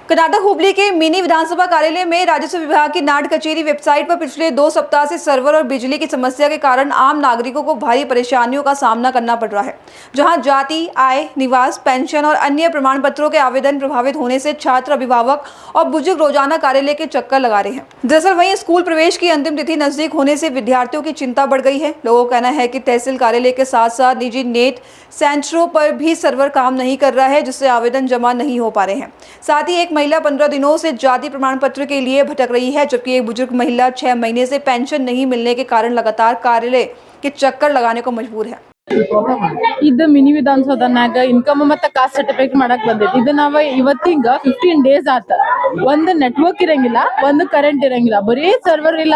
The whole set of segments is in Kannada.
कर्नाटक हुबली के मिनी विधानसभा कार्यालय में राजस्व विभाग की नाट कचेरी वेबसाइट पर पिछले 2 सप्ताह से सर्वर और बिजली की समस्या के कारण आम नागरिकों को भारी परेशानियों का सामना करना पड़ रहा है। जहां जाति, आय, निवास, पेंशन और अन्य प्रमाण पत्रों के आवेदन प्रभावित होने से छात्र, अभिभावक और बुजुर्ग रोजाना कार्यालय के चक्कर लगा रहे हैं। दरअसल वहीं स्कूल प्रवेश की अंतिम तिथि नजदीक होने से विद्यार्थियों की चिंता बढ़ गई है। लोगों का कहना है कि तहसील कार्यालय के साथ साथ निजी नेट सेंटरों पर भी सर्वर काम नहीं कर रहा है, जिससे आवेदन जमा नहीं हो पा रहे हैं। साथ ही एक महिला 15 दिनों से जाति प्रमाण पत्र के लिए भटक रही है, जबकि एक बुजुर्ग महिला 6 महीने से पेंशन नहीं मिलने के कारण लगातार कार्यालय के चक्कर लगाने को मजबूर है। ಇದು ಮಿನಿ ವಿಧಾನಸೌಧನಾಗ ಇನ್ಕಮ್ ಮತ್ತೆ ಕಾಸ್ಟ್ ಸರ್ಟಿಫಿಕೇಟ್ ಮಾಡಕ್ ಬಂದೈತಿ. ಇದು ನಾವ ಇವತ್ತಿಂಗ 15 ಡೇಸ್ ಆತ. ಒಂದು ನೆಟ್ವರ್ಕ್ ಇರಂಗಿಲ್ಲ, ಒಂದು ಕರೆಂಟ್ ಇರಂಗಿಲ್ಲ, ಬರೀ ಸರ್ವರ್ ಇಲ್ಲ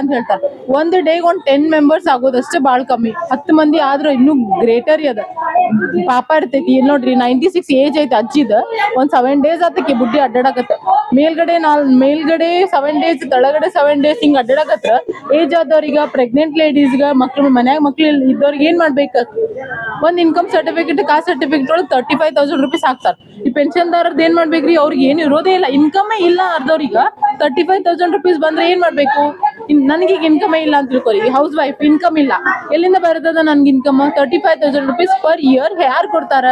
ಅಂತ ಹೇಳ್ತಾರೆ. ಒಂದು ಡೇಗೆ ಒಂದು 10 ಮೆಂಬರ್ಸ್ ಆಗೋದಷ್ಟೇ ಬಾಳ ಕಮ್ಮಿ. 10 ಮಂದಿ ಆದ್ರೂ ಇನ್ನೂ ಗ್ರೇಟರ್ ಅದ. ಪಾಪ ಇರ್ತೈತಿ. ಇಲ್ಲಿ ನೋಡ್ರಿ 96 ಏಜ್ ಐತಿ ಅಜ್ಜಿದ. ಒಂದ್ 7 ಡೇಸ್ ಆತಕ್ಕೆ ಬುಡ್ಡಿ ಅಡ್ಡಾಡಕತ್ತ. ಮೇಲ್ಗಡೆ 7 ಡೇಸ್, ತಳಗಡೆ 7 ಡೇಸ್ ಹಿಂಗ್ ಅಡ್ಡಾಡಕತ್ರ ಏಜ್ ಆದವ್ರಿಗ, ಪ್ರೆಗ್ನೆಂಟ್ ಲೇಡೀಸ್ಗ, ಮಕ್ಳು ಮನ್ಯಾಗ ಮಕ್ಳು ಇದ್ದವ್ರಿಗೆ ಏನ್ ಮಾಡ್ಬೇಕು? ಒಂದ್ ಇನ್ಕಮ್ ಸರ್ಟಿಫಿಕೇಟ್, ಕಾಸ್ಟ್ ಸರ್ಟಿಫಿಕೇಟ್ ಒಳಗೆ 35,000 ರೂಪೀಸ್ ಹಾಕ್ತಾರ. ಈ ಪೆನ್ಷನ್ದಾರದ್ ಏನ್ ಮಾಡ್ಬೇಕ್ರಿ? ಅವ್ರಿಗೆ ಏನು ಇರೋದೇ ಇಲ್ಲ, ಇನ್ಕಮೇ ಇಲ್ಲ ಅರ್ಧವ್ರಿಗ 35,000 ರೂಪೀಸ್ ಬಂದ್ರೆ ಏನ್ ಮಾಡ್ಬೇಕು? ನನಗೆ ಇನ್ಕಮೇ ಇಲ್ಲ ಅಂತ ತಿಳ್ಕೊರಿ. ಹೌಸ್ ವೈಫ್ ಇನ್ಕಮ್ ಇಲ್ಲ, ಎಲ್ಲಿಂದ ಬರ್ತದ ನನ್ಗೆ ಇನ್ಕಮ್? 35,000 ರೂಪೀಸ್ ಪರ್ ಇಯರ್ ಯಾರು ಕೊಡ್ತಾರ?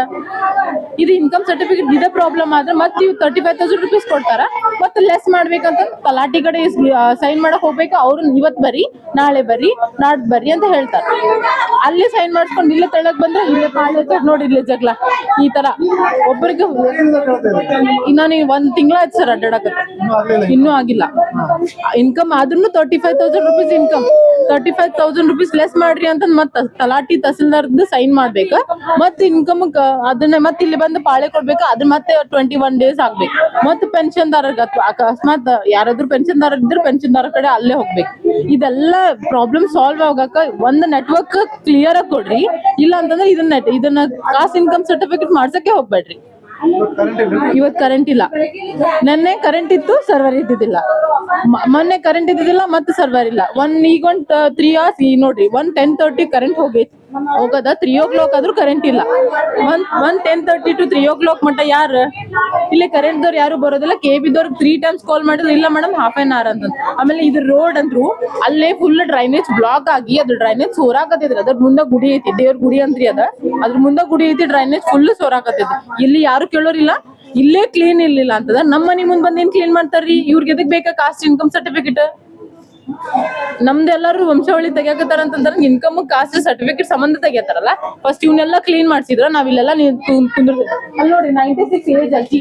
ಇದು ಇನ್ಕಮ್ ಸರ್ಟಿಫಿಕೇಟ್ ಇದೇ ಪ್ರಾಬ್ಲಮ್ ಆದ್ರೆ ಮತ್ತೆ ಇವ್ 35,000 ರೂಪೀಸ್ ಕೊಡ್ತಾರ. ಮತ್ತೆ ಲೆಸ್ ಮಾಡ್ಬೇಕಂತ ತಲಾಟಿ ಕಡೆ ಸೈನ್ ಮಾಡಕ್ ಹೋಗ್ಬೇಕು. ಅವ್ರು ಇವತ್ ಬರ್ರಿ, ನಾಳೆ ಬರ್ರಿ, ನಾಡ್ದು ಬರ್ರಿ ಅಂತ ಹೇಳ್ತಾರ. ಅಲ್ಲಿ ಸೈನ್ ಮಾಡ್ಸ್ಕೊಂಡು ಇಲ್ಲೇ ತೆಳಕ್ ಬಂದ್ರೆ ಇಲ್ಲೇ ನೋಡಿ ಇಲ್ಲೇ ಜಗ್ಲ ಈ ತರ ಒಬ್ಬರಿಗೆ ನಾನು 1 ತಿಂಗಳ ಆಯ್ತು ಸರ್ ಅಡ್ಡಾಡಕತ್ತೆ, ಇನ್ನೂ ಆಗಿಲ್ಲ. ಇನ್ಕಮ್ ಆದ್ರೂ 35,000 ರೂಪೀಸ್ ಇನ್ಕಮ್. 35,000 ರೂಪೀಸ್ ಲೆಸ್ ಮಾಡ್ರಿ ಅಂತ ಮತ್ತ ತಲಾಟಿ ತಹಸೀಲ್ದಾರ್ದು ಸೈನ್ ಮಾಡ್ಬೇಕ. ಮತ್ತೆ ಇನ್ಕಮ್ ಅದನ್ನ ಮತ್ತೆ ಇಲ್ಲಿ ಬಂದು ಪಾಳೆ ಕೊಡ್ಬೇಕು. ಅದ್ರ ಮತ್ತೆ 21 ಡೇಸ್ ಆಗ್ಬೇಕು. ಮತ್ತೆ ಪೆನ್ಷನ್ದಾರರಿಗೆ ಅಕಸ್ಮಾತ್ ಯಾರಾದ್ರೂ ಪೆನ್ಷನ್ದಾರ ಇದ್ರೆ ಪೆನ್ಷನ್ದಾರ ಕಡೆ ಅಲ್ಲೇ ಹೋಗ್ಬೇಕು. ಇದೆಲ್ಲ ಪ್ರಾಬ್ಲಮ್ ಸಾಲ್ವ್ ಆಗಕ ಒಂದು ನೆಟ್ವರ್ಕ್ ಕ್ಲಿಯರ್ ಆಗಿ ಕೊಡ್ರಿ. ಇಲ್ಲ ಅಂತಂದ್ರೆ ಇದನ್ನ ಕಾಸ್ಟ್ ಇನ್ಕಮ್ ಸರ್ಟಿಫಿಕೇಟ್ ಮಾಡ್ಸಕ್ಕೆ ಹೋಗ್ಬೇಡ್ರಿ. ಇವತ್ತು ಕರೆಂಟ್ ಇಲ್ಲ, ನೆನ್ನೆ ಕರೆಂಟ್ ಇತ್ತು, ಸರ್ವರ್ ಇದ್ದಿದ್ದಿಲ್ಲ. ಮೊನ್ನೆ ಕರೆಂಟ್ ಇದ್ದಿದ್ದಿಲ್ಲ, ಮತ್ತೆ ಸರ್ವರ್ ಇಲ್ಲ. ಈಗ ಒಂದು 3 hours ನೋಡ್ರಿ, 10:30 ಕರೆಂಟ್ ಹೋಗದ 3 o'clock ಆದ್ರೂ ಕರೆಂಟ್ ಇಲ್ಲ. 10:30 to 3 o'clock ಮಟ್ಟ ಯಾರು ಇಲ್ಲಿ ಕರೆಂಟ್ ದವ್ರು ಯಾರು ಬರೋದಿಲ್ಲ. KB ದವ್ರಿಗೆ 3 times ಕಾಲ್ ಮಾಡಿದ್ರು, ಇಲ್ಲ ಮೇಡಮ್ half an hour ಅಂತ. ಆಮೇಲೆ ಇದು ರೋಡ್ ಅಂದ್ರು ಅಲ್ಲೇ ಫುಲ್ ಡ್ರೈನೇಜ್ ಬ್ಲಾಕ್ ಆಗಿ ಅದು ಡ್ರೈನೇಜ್ ಸೋರಾಕತ್ತಿದ್ರಿ. ಅದ್ರ ಮುಂದೆ ಗುಡಿ ಐತಿ, ದೇವ್ರ ಗುಡಿ ಅಂತ್ರಿ ಅದ್ರ ಮುಂದೆ ಗುಡಿ ಐತಿ, ಡ್ರೈನೇಜ್ ಫುಲ್ ಸೋರಾಕತ್ತಿದ್ರಿ. ಇಲ್ಲಿ ಯಾರು ಕೇಳೋರಿಲ್ಲ, ಇಲ್ಲೇ ಕ್ಲೀನ್ ಇರ್ಲಿಲ್ಲ ಅಂತದ. ನಮ್ಮ ಮನಿ ಮುಂದ್ ಬಂದ್ ಏನ್ ಕ್ಲೀನ್ ಮಾಡ್ತಾರ್ರಿ? ಇವ್ರಿಗೆ ಎದಕ್ ಬೇಕಾ ಕಾಸ್ಟ್ ಇನ್ಕಮ್ ಸರ್ಟಿಫಿಕೇಟ್? ನಮ್ದೆಲ್ಲರೂ ವಂಶಾವಳಿ ತೆಗಿಯಕತ್ತಾರ ಅಂತಂದ್ರೆ ಇನ್ಕಮ್ ಕಾಸ್ಟ್ ಸರ್ಟಿಫಿಕೇಟ್ ಸಂಬಂಧ ತೆಗಿತಾರಲ್ಲ. ಫಸ್ಟ್ ಇವನ್ನೆಲ್ಲ ಕ್ಲೀನ್ ಮಾಡ್ಸಿದ್ರ ನಾವಿಲ್ಲೆಲ್ಲ ಕುಂದ್ರ. ಅಲ್ಲಿ ನೋಡಿ 96 ಏಜ್ ಅಜ್ಜಿ,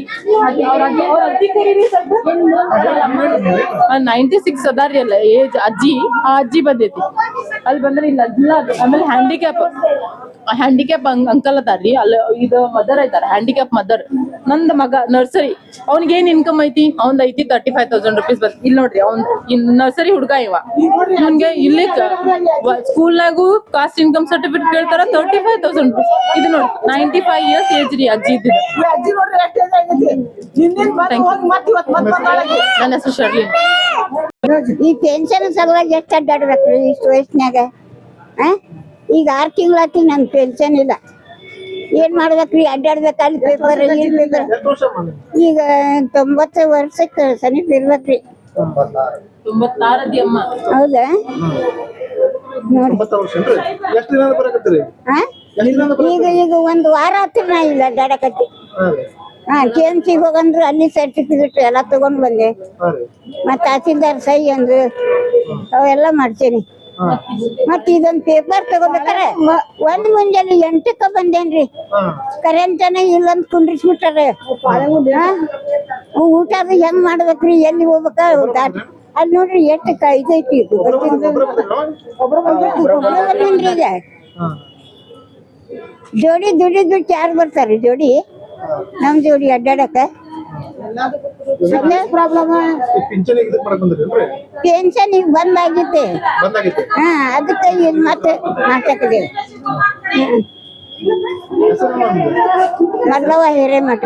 96 ಅದಾರಿ ಅಲ್ಲ ಏಜ್ ಅಜ್ಜಿ. ಆ ಅಜ್ಜಿ ಬಂದೈತಿ, ಅಲ್ಲಿ ಬಂದ್ರೆ ಇಲ್ಲ ಅಜ್ಜಿಲ್ಲ. ಆಮೇಲೆ ಹ್ಯಾಂಡಿಕ್ಯಾಪ್ ಅಂಕಲ್ ಅದಾರ್ರಿ, ಅಲ್ಲಿ ಇದು ಮದರ್ ಐತಾರ, ಹ್ಯಾಂಡಿಕ್ಯಾಪ್ ಮದರ್. ನಂದ್ ಮಗ ನರ್ಸರಿ, ಅವ್ನಿಗೆ ಏನ್ ಇನ್ಕಮ್ ಐತಿ? ಅವ್ನ್ ಐತಿ 35,000 ರೂಪೀಸ್ ಬರ್. ಇಲ್ಲಿ ನೋಡ್ರಿ, ಅವ್ನ್ ನರ್ಸರಿ ಹುಡ್ಗ ಇವ. ನನ್ಗೆ ಇಲ್ಲಿ ಸ್ಕೂಲ್ನಾಗು ಕಾಸ್ಟ್ ಇನ್ಕಮ್ ಸರ್ಟಿಫಿಕೇಟ್ ಕೇಳ್ತಾರ 35,000 ರೂಪೀಸ್. ಇದು ನೋಡಿ 95 years ಏಜ್ ರೀ ಅಜ್ಜಿ ಇದ್ದಿದ್ದು. ನನ್ನ ಹೆಸರು ಶರ್ಲಿನ್. ಈ ಪೆನ್ಷನ್ ಸಲುವಾಗಿ ಎಷ್ಟು ಅಡ್ಡಾಡ್ಬೇಕ್ರಿ ಇಷ್ಟು ವಯಸ್ಸಿನಾಗ? ಈಗ 6 ತಿಂಗಳಾತಿ ನನ್ ಪೆನ್ಷನ್ ಇಲ್ಲ. ಏನ್ ಮಾಡ್ಬೇಕ್ರಿ? ಅಡ್ಡಾಡ್ಬೇಕಲ್ಲಿ ಪೇಪರ್ ಈಗ 90 ವರ್ಷಕ್ಕೆ ಸಮೀಪ ಇರ್ಬೇಕ್ರಿ. 96 ಅಮ್ಮ. ಹೌದಾ? ಈಗ 1 ವಾರ ಆತ್ರ ನಾ ಇಲ್ಲ ಅಡ್ಡಾಡಕತ್ತಿ. KMC ಹೋಗಂದ್ರು ಅಲ್ಲಿ ಸರ್ಟಿಫಿಕೇಟ್ ಎಲ್ಲ ತಗೊಂಡ್ ಬಂದೆ. ಮತ್ತ ತಹಸೀಲ್ದಾರ್ ಸಹಿ ಅಂದ್ರು ಅವೆಲ್ಲ ಮಾಡ್ಸೇನಿ. ಮತ್ತ ಇದೊಂದ್ ಪೇಪರ್ ತಗೋಬೇಕಾರೆ ಒಂದ್ ಮುಂಜಾನೆ 8ಕ್ಕೆ ಬಂದೇನ್ರಿ. ಕರೆಂಟನ ಇಲ್ಲ ಅಂತ ಕುಂಡ್ರಿಸ್ಬಿಟ್ಟಾರ. ಊಟ ಅದು ಹೆಂಗ್ ಮಾಡ್ಬೇಕ್ರಿ? ಎಲ್ಲಿ ಹೋಗ್ಬೇಕ? ಅಲ್ಲಿ ನೋಡ್ರಿ ಎಷ್ಟು ಇದೈತಿ. ಜೋಡಿ ದುಡಿದು ಯಾರು ಬರ್ತಾರಿ ಜೋಡಿ? ನಮ್ ಜೋಡಿ ಅಡ್ಡಾಡಕ ಪೆನ್ಷನ್ ಈಗ ಬಂದಾಗಿತ್ತೆ. ಅದಕ್ಕೆ ಈಗ ಮತ್ತೆ ನಾಟಕದೇವಿ ಮಲ್ಲವ್ವ ಹಿರೇಮಠ.